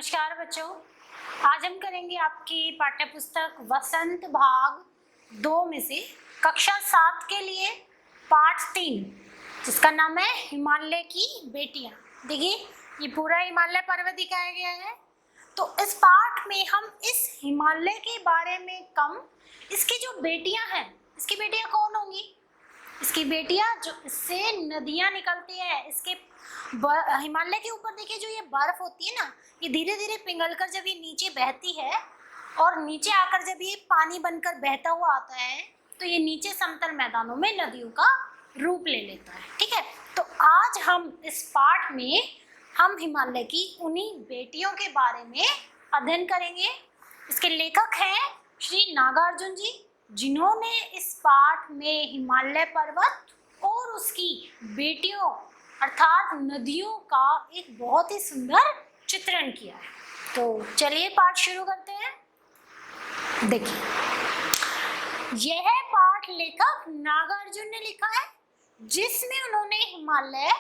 नमस्कार बच्चों। आज हम करेंगे आपकी पाठ्य पुस्तक वसंत भाग 2 में से कक्षा 7 के लिए पाठ 3 जिसका नाम है हिमालय की बेटियां। देखिए ये पूरा हिमालय पर्वत दिखाया गया है। तो इस पाठ में हम इस हिमालय के बारे में कम, इसकी जो बेटियां हैं, इसकी बेटियां कौन होंगी? इसकी बेटियां जो इससे नदियां निकलती है, इसके हिमालय के ऊपर देखिए जो ये बर्फ होती है ना, ये धीरे धीरे पिघलकर जब ये नीचे बहती है और नीचे आकर जब ये पानी बनकर बहता हुआ आता है तो ये नीचे समतल मैदानों में नदियों का रूप ले लेता है। ठीक है, तो आज हम इस पाठ में हम हिमालय की उन्हीं बेटियों के बारे में अध्ययन करेंगे। इसके लेखक हैं श्री नागार्जुन जी, जिन्होंने इस पाठ में हिमालय पर्वत और उसकी बेटियों अर्थात नदियों का एक बहुत ही सुंदर चित्रण किया है। तो चलिए पाठ शुरू करते हैं। देखिए यह पाठ लेखक नागार्जुन ने लिखा है, जिसमें उन्होंने हिमालय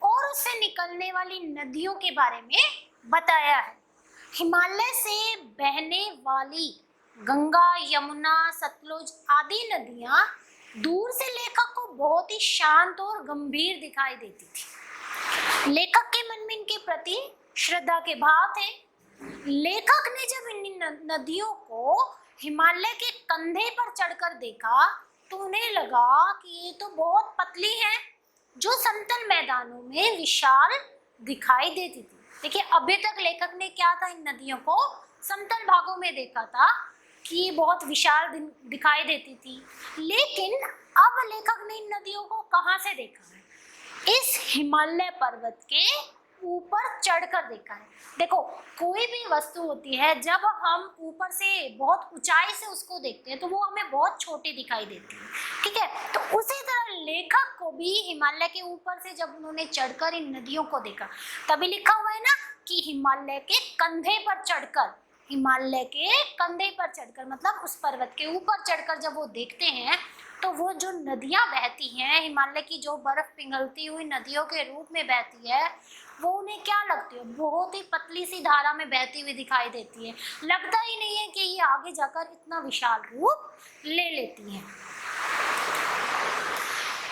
और उससे निकलने वाली नदियों के बारे में बताया है। हिमालय से बहने वाली गंगा, यमुना, सतलुज आदि नदियां दूर से लेखक को बहुत ही शांत और गंभीर दिखाई देती थी। लेखक के मन में इनके प्रति श्रद्धा के भाव थे। लेखक ने जब इन नदियों को हिमालय के कंधे पर चढ़कर देखा तो उन्हें लगा कि ये तो बहुत पतली हैं, जो समतल मैदानों में विशाल दिखाई देती थी। देखिए अभी तक लेखक ने क्या था, इन नदियों को समतल भागों में देखा था कि ये बहुत विशाल दिखाई देती थी, लेकिन अब लेखक ने इन नदियों को कहाँ से देखा है? इस हिमालय पर्वत के ऊपर चढ़कर देखा है। देखो कोई भी वस्तु होती है, जब हम ऊपर से बहुत ऊंचाई से उसको देखते हैं तो वो हमें बहुत छोटी दिखाई देती है। ठीक है, तो उसी तरह लेखक को भी हिमालय के ऊपर से जब उन्होंने चढ़कर इन नदियों को देखा, तभी लिखा हुआ है ना कि हिमालय के कंधे पर चढ़कर, हिमालय के कंधे पर चढ़कर मतलब उस पर्वत के ऊपर चढ़कर जब वो देखते हैं तो वो जो नदियां बहती हैं, हिमालय की जो बर्फ पिघलती हुई नदियों के रूप में बहती है, वो उन्हें क्या लगती है? बहुत ही पतली सी धारा में बहती हुई दिखाई देती है। लगता ही नहीं है कि ये आगे जाकर इतना विशाल रूप ले लेती है।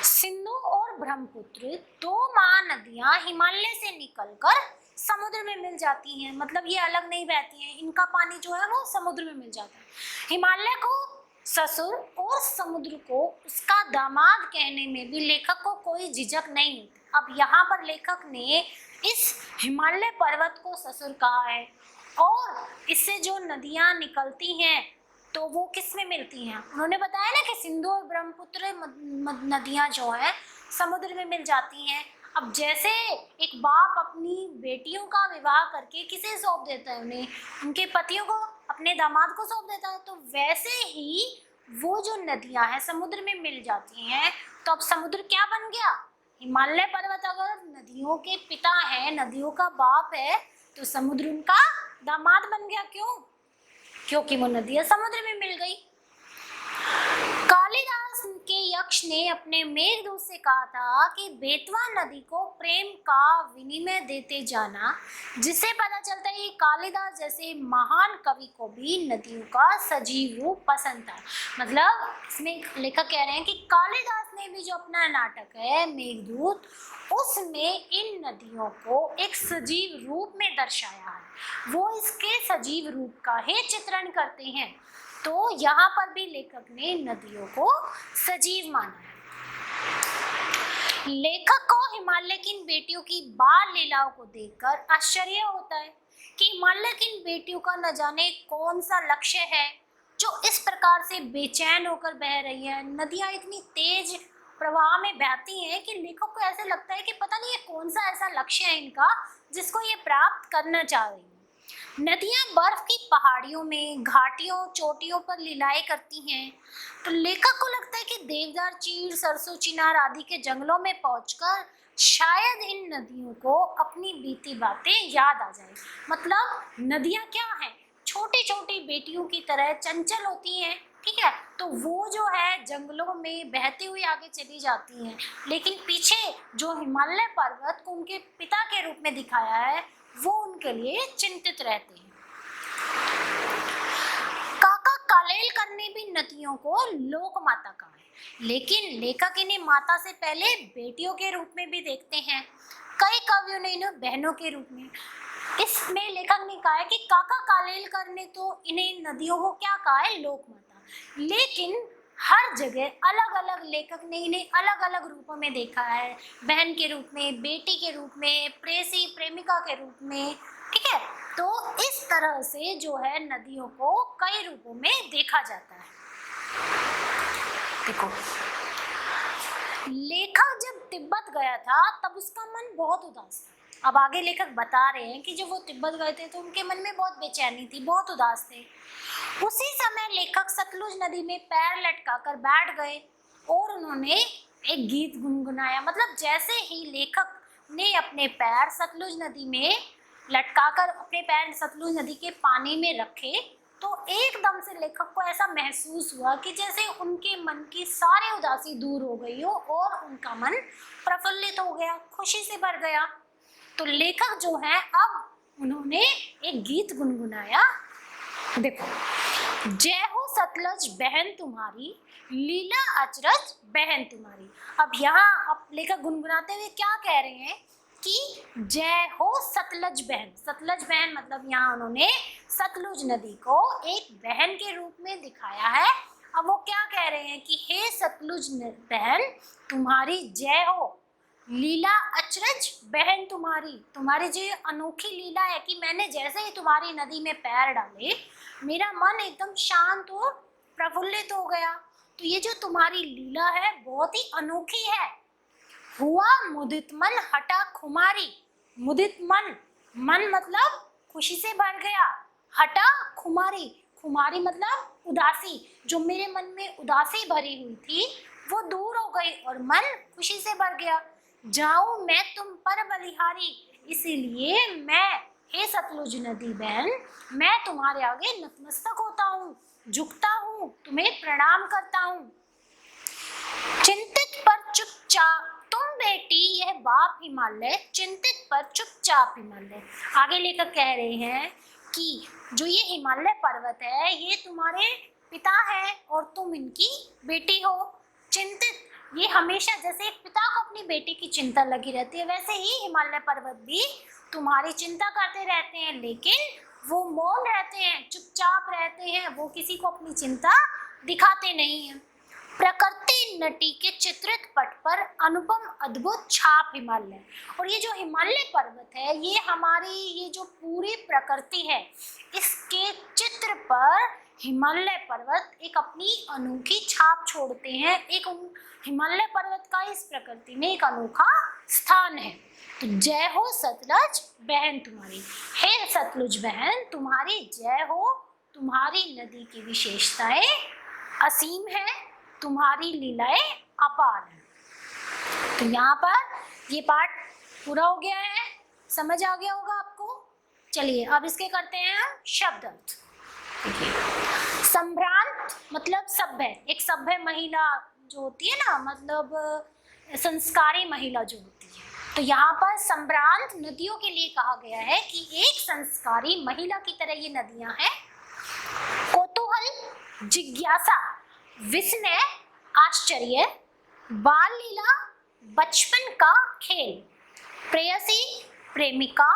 सिंधु और ब्रह्मपुत्र दो महानदियां हिमालय से निकलकर समुद्र में मिल जाती हैं। मतलब ये अलग नहीं बहती हैं, इनका पानी जो है वो समुद्र में मिल जाता है। हिमालय को ससुर और समुद्र को उसका दामाद कहने में भी लेखक को कोई झिझक नहीं होती। अब यहाँ पर लेखक ने इस हिमालय पर्वत को ससुर कहा है और इससे जो नदियाँ निकलती हैं तो वो किस में मिलती हैं? उन्होंने बताया ना कि सिंधु और ब्रह्मपुत्र नदियाँ जो है समुद्र में मिल जाती हैं। अब जैसे एक बाप अपनी बेटियों का विवाह करके किसे सौंप देता है, उन्हें उनके पतियों को, अपने दामाद को सौंप देता है, तो वैसे ही वो जो नदियां हैं समुद्र में मिल जाती हैं। तो अब समुद्र क्या बन गया? हिमालय पर्वत अगर नदियों के पिता है, नदियों का बाप है, तो समुद्र उनका दामाद बन गया। क्यों? क्योंकि वो नदियां समुद्र में मिल गई। कालिदास के यक्ष ने अपने मेघदूत से कहा था कि बेतवा नदी को प्रेम का विनिमय देते जाना, जिससे पता चलता है कि कालिदास जैसे महान कवि को भी नदियों का सजीव रूप पसंद था। मतलब इसमें लेखक कह रहे हैं कि कालिदास ने भी जो अपना नाटक है मेघदूत, उसमें इन नदियों को एक सजीव रूप में दर्शाया है। वो इसके सजीव रूप का ही चित्रण करते हैं। तो यहाँ पर भी लेखक ने नदियों को सजीव माना है। लेखक को हिमालय की इन बेटियों की बाल लीलाओं को देखकर आश्चर्य होता है कि हिमालय की इन बेटियों का न जाने कौन सा लक्ष्य है जो इस प्रकार से बेचैन होकर बह रही है। नदियाँ इतनी तेज प्रवाह में बहती हैं कि लेखक को ऐसे लगता है कि पता नहीं ये कौन सा ऐसा लक्ष्य है इनका जिसको ये प्राप्त करना चाह रही है। नदियां बर्फ की पहाड़ियों में, घाटियों, चोटियों पर लीलाएं करती हैं। तो लेखक को लगता है कि देवदार, चीड़, सरसों, चिनार आदि के जंगलों में पहुंचकर शायद इन नदियों को अपनी बीती बातें याद आ जाए। मतलब नदियां क्या हैं? छोटी छोटी बेटियों की तरह चंचल होती हैं। ठीक है, तो वो जो है जंगलों में बहती हुई आगे चली जाती हैं, लेकिन पीछे जो हिमालय पर्वत को उनके पिता के रूप में दिखाया है वो उनके लिए चिंतित रहते हैं। काका कालेलकर ने भी नदियों को लोक माता कहा है, लेकिन लेखक इन्हें माता से पहले बेटियों के रूप में भी देखते हैं। कई कवियों ने इन्हें बहनों के रूप में। इसमें लेखक ने कहा है कि काका कालेलकर ने तो इन्हें नदियों को क्या कहा है, लोक माता, लेकिन हर जगह अलग अलग लेखक ने इन्हें अलग अलग रूपों में देखा है, बहन के रूप में, बेटी के रूप में, प्रेसी प्रेमिका के रूप में। ठीक है, तो इस तरह से जो है नदियों को कई रूपों में देखा जाता है। देखो, लेखक जब तिब्बत गया था तब उसका मन बहुत उदास था। अब आगे लेखक बता रहे हैं कि जब वो तिब्बत गए थे तो उनके मन में बहुत बेचैनी थी, बहुत उदास थे। उसी समय लेखक सतलुज नदी में पैर लटकाकर बैठ गए और उन्होंने एक गीत गुनगुनाया। मतलब जैसे ही लेखक ने अपने पैर सतलुज नदी में लटकाकर अपने पैर सतलुज नदी के पानी में रखे तो एकदम से लेखक को ऐसा महसूस हुआ कि जैसे उनके मन की सारी उदासी दूर हो गई हो और उनका मन प्रफुल्लित हो गया, खुशी से भर गया। तो लेखक जो है अब उन्होंने एक गीत गुनगुनाया। देखो, जय हो सतलज बहन तुम्हारी, लीला अचरज बहन तुम्हारी। अब यहाँ अब लेखक गुनगुनाते हुए क्या कह रहे हैं कि जय हो सतलज बहन। सतलज बहन मतलब यहाँ उन्होंने सतलुज नदी को एक बहन के रूप में दिखाया है। अब वो क्या कह रहे हैं कि हे सतलुज बहन तुम्हारी जय हो, लीला अचरज बहन तुम्हारी, तुम्हारी जो अनोखी लीला है कि मैंने जैसे ही तुम्हारी नदी में पैर डाले मेरा मन एकदम शांत और प्रफुल्लित हो गया। तो ये जो तुम्हारी लीला है बहुत ही अनोखी है। हुआ मुदित मन हटा खुमारी। मुदित मन, मन मतलब खुशी से भर गया, हटा खुमारी, खुमारी मतलब उदासी, जो मेरे मन में उदासी भरी हुई थी वो दूर हो गई और मन खुशी से भर गया। जाऊं मैं तुम पर बलिहारी, इसीलिए मैं हे सतलुज नदी बहन मैं तुम्हारे आगे नतमस्तक होता हूँ, झुकता हूँ, तुम्हें प्रणाम करता हूँ। चिंतित पर चुपचाप तुम बेटी यह बाप हिमालय, चिंतित पर चुपचाप हिमालय। आगे लेकर कह रहे हैं कि जो ये हिमालय पर्वत है ये तुम्हारे पिता है और तुम इनकी बेटी हो। चिंतित, ये हमेशा जैसे एक पिता को अपनी बेटी की चिंता लगी रहती है वैसे ही हिमालय पर्वत भी तुम्हारी चिंता करते रहते हैं, लेकिन वो मौन रहते हैं, चुपचाप रहते हैं, वो किसी को अपनी चिंता दिखाते नहीं हैं। प्रकृति नटी के चित्रित पट पर अनुपम अद्भुत छाप हिमालय। और ये जो हिमालय पर्वत है ये हमारी ये जो पूरी प्रकृति है इसके चित्र पर हिमालय पर्वत एक अपनी अनोखी छाप छोड़ते हैं। एक हिमालय पर्वत का इस प्रकृति में एक अनोखा स्थान है। तो जय हो सतलज बहन तुम्हारी, हे सतलुज बहन तुम्हारी जय हो, तुम्हारी नदी की विशेषताएं असीम है, तुम्हारी लीलाएं अपार है। तो यहाँ पर ये पाठ पूरा हो गया है, समझ आ गया होगा आपको। चलिए अब इसके करते हैं हम शब्द अर्थ। संभ्रांत मतलब सभ्य, एक सभ्य महिला जो होती है ना, मतलब संस्कारी महिला जो होती है। तो यहाँ पर संभ्रांत नदियों के लिए कहा गया है कि एक संस्कारी महिला की तरह ये नदियां हैं। कौतूहल, जिज्ञासा, विस्मय, आश्चर्य, बाल लीला, बचपन का खेल, प्रेयसी, प्रेमिका,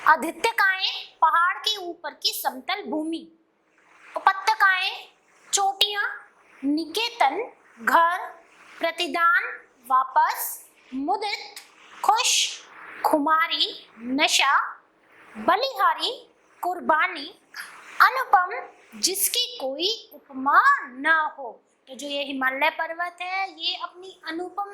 अधित्यकाएं, पहाड़ के ऊपर की समतल भूमि, उपत्यकाएं, चोटियां, निकेतन, घर, प्रतिदान, वापस, मुदित, खुश, खुमारी, नशा, बलिहारी, कुर्बानी, अनुपम, जिसकी कोई उपमा न हो। तो जो ये हिमालय पर्वत है ये अपनी अनुपम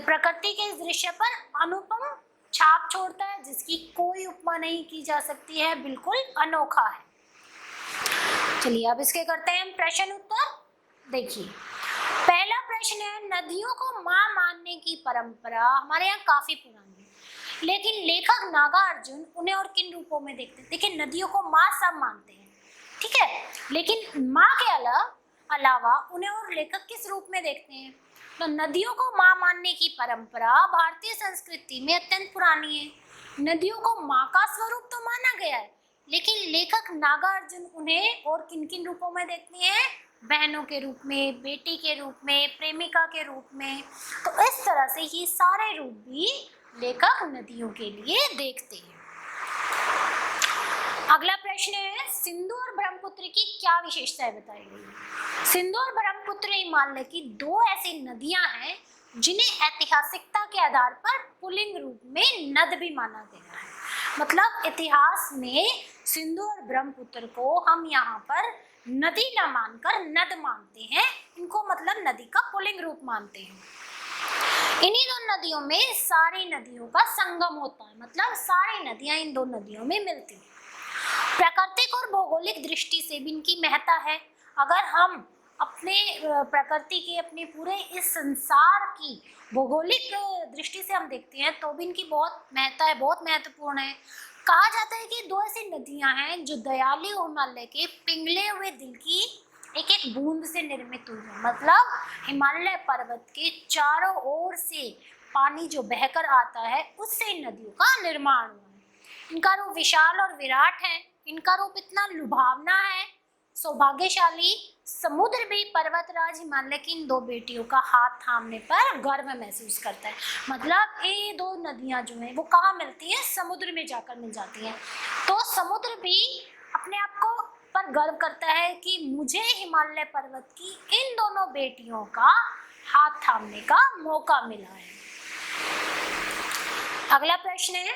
प्रकृति के दृश्य पर अनुपम छाप छोड़ता है जिसकी कोई उपमा नहीं की जा सकती है, बिल्कुल अनोखा है। चलिए अब इसके करते हैं हम प्रश्न उत्तर। देखिए पहला प्रश्न है, नदियों को माँ मानने की परंपरा हमारे यहाँ काफी पुरानी है, लेकिन लेखक नागार्जुन उन्हें और किन रूपों में देखते हैं। देखिए नदियों को माँ सब मानते हैं, ठीक है, लेकिन माँ के अलग अलावा उन्हें और लेखक किस रूप में देखते हैं? तो नदियों को माँ मानने की परंपरा भारतीय संस्कृति में अत्यंत पुरानी है। नदियों को माँ का स्वरूप तो माना गया है, लेकिन लेखक नागार्जुन उन्हें और किन किन रूपों में देखते हैं? बहनों के रूप में, बेटी के रूप में, प्रेमिका के रूप में। तो इस तरह से ये सारे रूप भी लेखक नदियों के लिए देखते हैं। अगला प्रश्न है, सिंधु और ब्रह्मपुत्र की क्या विशेषताएं बताई गई है? सिंधु और ब्रह्मपुत्र हिमालय की दो ऐसी नदियां हैं जिन्हें ऐतिहासिकता के आधार पर पुल्लिंग रूप में नद भी माना गया है। मतलब इतिहास में सिंधु और ब्रह्मपुत्र को हम यहाँ पर नदी न मानकर नद मानते हैं, इनको मतलब नदी का पुल्लिंग रूप मानते हैं। इन्हीं दो नदियों में सारी नदियों का संगम होता है, मतलब सारी नदियां इन दो नदियों में मिलती हैं। प्राकृतिक और भौगोलिक दृष्टि से भी इनकी महत्ता है। अगर हम अपने प्रकृति की, अपने पूरे इस संसार की भौगोलिक दृष्टि से हम देखते हैं तो भी इनकी बहुत महत्ता है, बहुत महत्वपूर्ण है। कहा जाता है कि दो ऐसी नदियां हैं जो दयाली हिमालय के पिघले हुए दिल की एक एक बूंद से निर्मित हुई है। मतलब हिमालय पर्वत के चारों ओर से पानी जो बहकर आता है उससे इन नदियों का निर्माण हुआ है। इनका रूप विशाल और विराट है, इनका रूप इतना लुभावना है, सौभाग्यशाली। समुद्र भी पर्वतराज हिमालय की इन दो बेटियों का हाथ थामने पर गर्व महसूस करता है। मतलब ये दो नदियां जो हैं वो कहाँ मिलती हैं? समुद्र में जाकर मिल जाती हैं। तो समुद्र भी अपने आप को पर गर्व करता है कि मुझे हिमालय पर्वत की इन दोनों बेटियों का हाथ थामने का मौका मिला है। अगला प्रश्न है,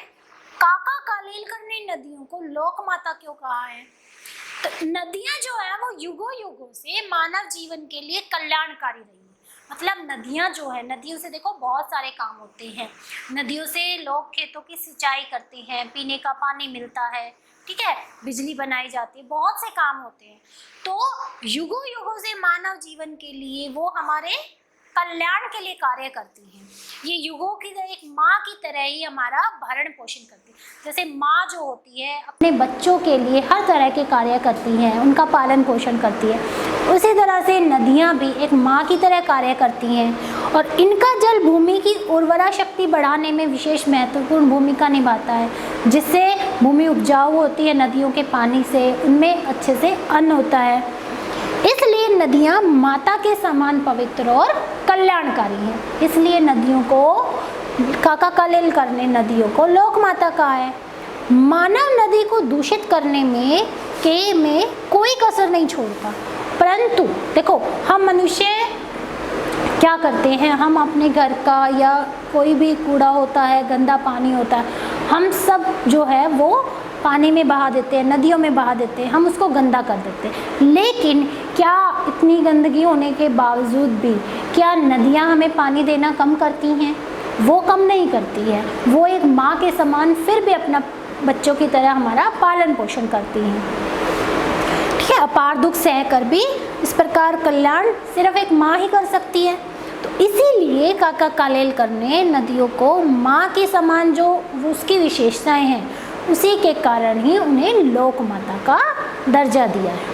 काका कालेलकर ने नदियों को लोक माता क्यों कहा है? तो नदियां जो है वो युगों युगों से मानव जीवन के लिए कल्याणकारी रही है। मतलब नदियां जो है, नदियों से देखो बहुत सारे काम होते हैं। नदियों से लोग खेतों की सिंचाई करते हैं, पीने का पानी मिलता है, ठीक है, बिजली बनाई जाती है, बहुत से काम होते हैं। तो युगों युगों से मानव जीवन के लिए वो हमारे कल्याण के लिए कार्य करती हैं। ये युगों की एक माँ की तरह ही हमारा भरण पोषण करती है। जैसे माँ जो होती है अपने बच्चों के लिए हर तरह के कार्य करती हैं, उनका पालन पोषण करती है, उसी तरह से नदियाँ भी एक माँ की तरह कार्य करती हैं और इनका जल भूमि की उर्वरा शक्ति बढ़ाने में विशेष महत्वपूर्ण भूमिका निभाता है, जिससे भूमि उपजाऊ होती है। नदियों के पानी से उनमें अच्छे से अन्न होता है। इसलिए नदियाँ माता के समान पवित्र और कल्याणकारी हैं। इसलिए नदियों को काका कालेलकर ने नदियों को लोक माता कहा है। मानव नदी को दूषित करने में कोई कसर नहीं छोड़ता, परंतु देखो हम मनुष्य क्या करते हैं, हम अपने घर का या कोई भी कूड़ा होता है, गंदा पानी होता है, हम सब जो है वो पानी में बहा देते हैं, नदियों में बहा देते हैं, हम उसको गंदा कर देते हैं। लेकिन क्या इतनी गंदगी होने के बावजूद भी क्या नदियाँ हमें पानी देना कम करती हैं? वो कम नहीं करती है। वो एक माँ के समान फिर भी अपना बच्चों की तरह हमारा पालन पोषण करती हैं। ठीक है, अपार दुख सह कर भी इस प्रकार कल्याण सिर्फ एक माँ ही कर सकती है। तो इसीलिए काका कालेलकर ने नदियों को माँ के समान जो उसकी विशेषताएं हैं उसी के कारण ही उन्हें लोक माता का दर्जा दिया है।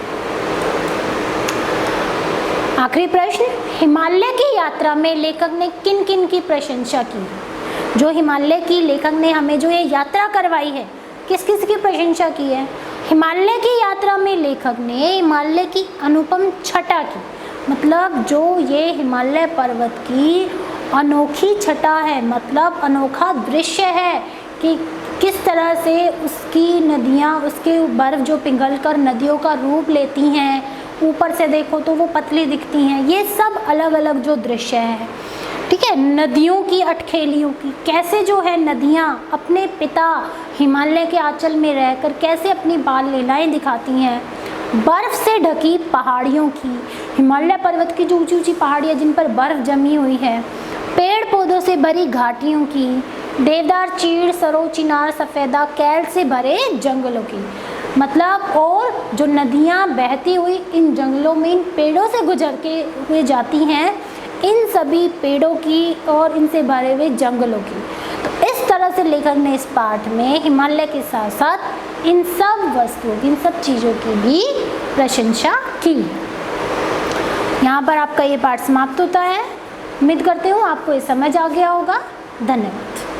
आखिरी प्रश्न, हिमालय की यात्रा में लेखक ने किन किन की प्रशंसा की? जो हिमालय की लेखक ने हमें जो ये यात्रा करवाई है, किस किस की प्रशंसा की है? हिमालय की यात्रा में लेखक ने हिमालय की अनुपम छटा की, मतलब जो ये हिमालय पर्वत की अनोखी छटा है, मतलब अनोखा दृश्य है कि किस तरह से उसकी नदियाँ, उसके बर्फ़ जो पिघल कर नदियों का रूप लेती हैं, ऊपर से देखो तो वो पतली दिखती हैं। ये सब अलग अलग जो दृश्य है, ठीक है, नदियों की अटखेलियों की, कैसे जो है नदियाँ अपने पिता हिमालय के आंचल में रहकर कैसे अपनी बाल लीलाएं दिखाती हैं। बर्फ़ से ढकी पहाड़ियों की, हिमालय पर्वत की जो ऊंची ऊंची पहाड़ियाँ जिन पर बर्फ़ जमी हुई है, पेड़ पौधों से भरी घाटियों की, देवदार, चीड़, सरो, चिनार, सफ़ेदा, कैल से भरे जंगलों की, मतलब और जो नदियाँ बहती हुई इन जंगलों में इन पेड़ों से गुजर के हुए जाती हैं, इन सभी पेड़ों की और इनसे भरे हुए जंगलों की। तो इस तरह से लेखक ने इस पाठ में हिमालय के साथ साथ इन सब वस्तुओं की, इन सब चीज़ों की भी प्रशंसा की। यहाँ पर आपका ये पाठ समाप्त होता है। उम्मीद करती हूँ आपको ये समझ आ गया होगा। धन्यवाद।